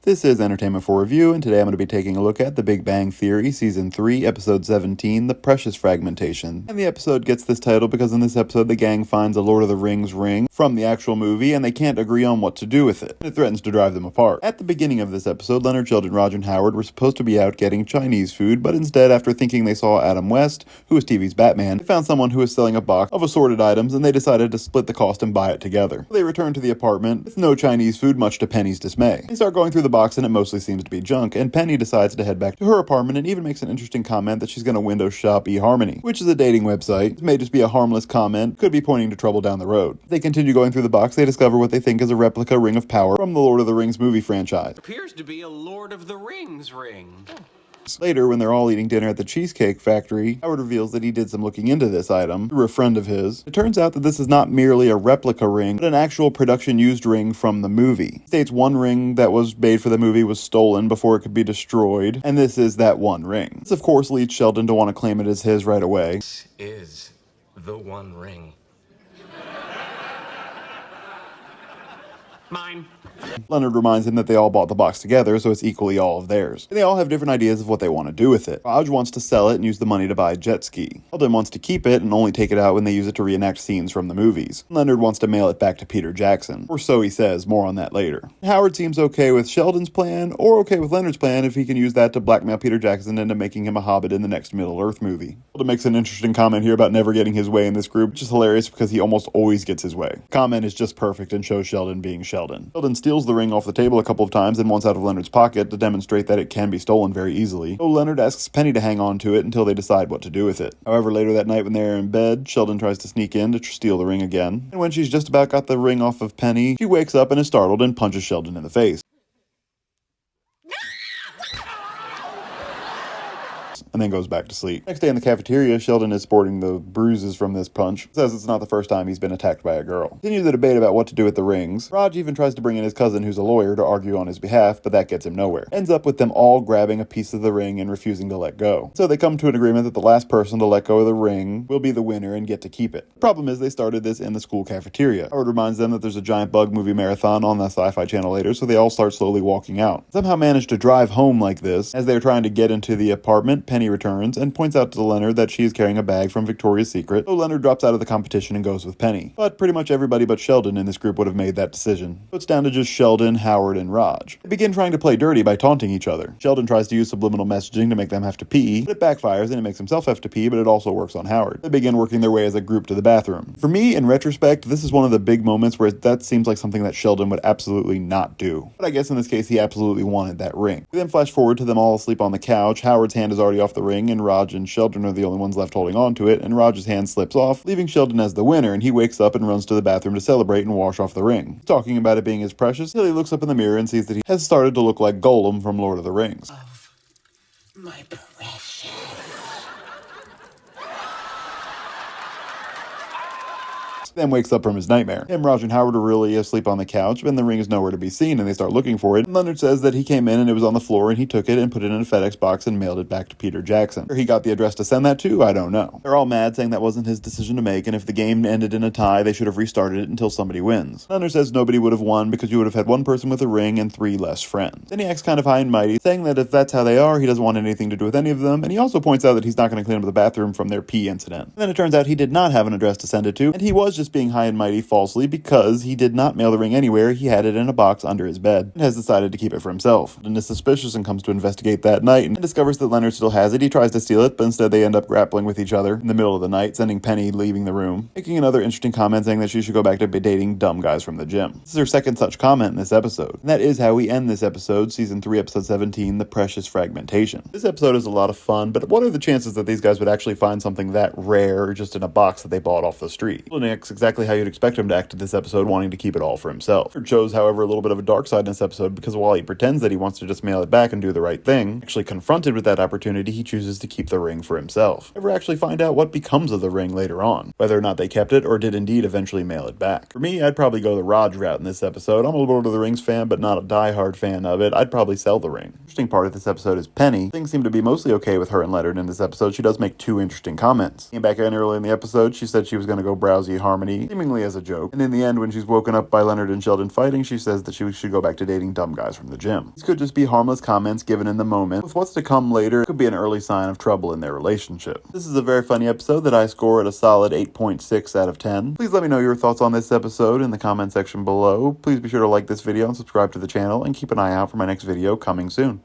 This is Entertainment for Review, and today I'm going to be taking a look at The Big Bang Theory, Season 3, Episode 17, The Precious Fragmentation. And the episode gets this title because in this episode the gang finds a Lord of the Rings ring from the actual movie, and they can't agree on what to do with it. It threatens to drive them apart. At the beginning of this episode, Leonard, Sheldon, Raj, and Howard were supposed to be out getting Chinese food, but instead, after thinking they saw Adam West, who was TV's Batman, they found someone who was selling a box of assorted items, and they decided to split the cost and buy it together. They return to the apartment with no Chinese food, much to Penny's dismay. They start going through the box, and it mostly seems to be junk, and Penny decides to head back to her apartment and even makes an interesting comment that she's going to window shop eHarmony, which is a dating website. It may just be a harmless comment, could be pointing to trouble down the road. They continue going through the box. They discover what they think is a replica ring of power from the Lord of the Rings movie franchise. Appears to be a Lord of the Rings ring. Later, when they're all eating dinner at the Cheesecake Factory, Howard reveals that he did some looking into this item through a friend of his. It turns out that this is not merely a replica ring, but an actual production-used ring from the movie. It states one ring that was made for the movie was stolen before it could be destroyed, and this is that one ring. This, of course, leads Sheldon to want to claim it as his right away. This is the one ring. Mine. Leonard reminds him that they all bought the box together, so it's equally all of theirs. And they all have different ideas of what they want to do with it. Raj wants to sell it and use the money to buy a jet ski. Sheldon wants to keep it and only take it out when they use it to reenact scenes from the movies. Leonard wants to mail it back to Peter Jackson. Or so he says, more on that later. Howard seems okay with Sheldon's plan, or okay with Leonard's plan if he can use that to blackmail Peter Jackson into making him a hobbit in the next Middle-earth movie. Sheldon makes an interesting comment here about never getting his way in this group, which is hilarious because he almost always gets his way. The comment is just perfect and shows Sheldon being Sheldon. Sheldon steals the ring off the table a couple of times and once out of Leonard's pocket to demonstrate that it can be stolen very easily. So Leonard asks Penny to hang on to it until they decide what to do with it. However, later that night when they're in bed, Sheldon tries to sneak in to steal the ring again. And when she's just about got the ring off of Penny, she wakes up and is startled and punches Sheldon in the face. And then goes back to sleep. Next day in the cafeteria, Sheldon is sporting the bruises from this punch. Says it's not the first time he's been attacked by a girl. Continue the debate about what to do with the rings. Raj even tries to bring in his cousin who's a lawyer to argue on his behalf, but that gets him nowhere. Ends up with them all grabbing a piece of the ring and refusing to let go. So they come to an agreement that the last person to let go of the ring will be the winner and get to keep it. The problem is they started this in the school cafeteria. Howard reminds them that there's a giant bug movie marathon on the Sci-Fi Channel later, so they all start slowly walking out. Somehow manage to drive home like this. As they're trying to get into the apartment, Penny returns and points out to Leonard that she is carrying a bag from Victoria's Secret, so Leonard drops out of the competition and goes with Penny. But pretty much everybody but Sheldon in this group would have made that decision. So it's down to just Sheldon, Howard, and Raj. They begin trying to play dirty by taunting each other. Sheldon tries to use subliminal messaging to make them have to pee, but it backfires and it makes himself have to pee, but it also works on Howard. They begin working their way as a group to the bathroom. For me, in retrospect, this is one of the big moments where that seems like something that Sheldon would absolutely not do. But I guess in this case, he absolutely wanted that ring. We then flash forward to them all asleep on the couch. Howard's hand is already off the ring, and Raj and Sheldon are the only ones left holding on to it, and Raj's hand slips off, leaving Sheldon as the winner, and he wakes up and runs to the bathroom to celebrate and wash off the ring. Talking about it being his precious, until he looks up in the mirror and sees that he has started to look like Gollum from Lord of the Rings. My precious. Then wakes up from his nightmare. Him, Raj, and Howard are really asleep on the couch, and the ring is nowhere to be seen, and they start looking for it. And Leonard says that he came in and it was on the floor, and he took it and put it in a FedEx box and mailed it back to Peter Jackson. Where he got the address to send that to, I don't know. They're all mad, saying that wasn't his decision to make, and if the game ended in a tie, they should have restarted it until somebody wins. Leonard says nobody would have won because you would have had one person with a ring and 3 less friends. Then he acts kind of high and mighty, saying that if that's how they are, he doesn't want anything to do with any of them, and he also points out that he's not going to clean up the bathroom from their pee incident. And then it turns out he did not have an address to send it to, and he was just being high and mighty falsely because he did not mail the ring anywhere. He had it in a box under his bed and has decided to keep it for himself. And is suspicious and comes to investigate that night and discovers that Leonard still has it. He tries to steal it, but instead they end up grappling with each other in the middle of the night, sending Penny leaving the room, making another interesting comment saying that she should go back to dating dumb guys from the gym. This is her second such comment in this episode. And that is how we end this episode, Season 3, Episode 17, The Precious Fragmentation. This episode is a lot of fun, but what are the chances that these guys would actually find something that rare just in a box that they bought off the street? Well, Nick's exactly how you'd expect him to act in this episode, wanting to keep it all for himself. It shows, however, a little bit of a dark side in this episode because while he pretends that he wants to just mail it back and do the right thing, actually confronted with that opportunity, he chooses to keep the ring for himself. Never actually find out what becomes of the ring later on, whether or not they kept it or did indeed eventually mail it back. For me, I'd probably go the Raj route in this episode. I'm a Lord of the Rings fan, but not a die-hard fan of it. I'd probably sell the ring. Interesting part of this episode is Penny. Things seem to be mostly okay with her and Leonard in this episode. She does make 2 interesting comments. Came back in early in the episode, she said she was going to go browse eHarmony harmony, seemingly as a joke. And in the end, when she's woken up by Leonard and Sheldon fighting, she says that she should go back to dating dumb guys from the gym. These could just be harmless comments given in the moment. With what's to come later, it could be an early sign of trouble in their relationship. This is a very funny episode that I score at a solid 8.6 out of 10. Please let me know your thoughts on this episode in the comment section below. Please be sure to like this video and subscribe to the channel, and keep an eye out for my next video coming soon.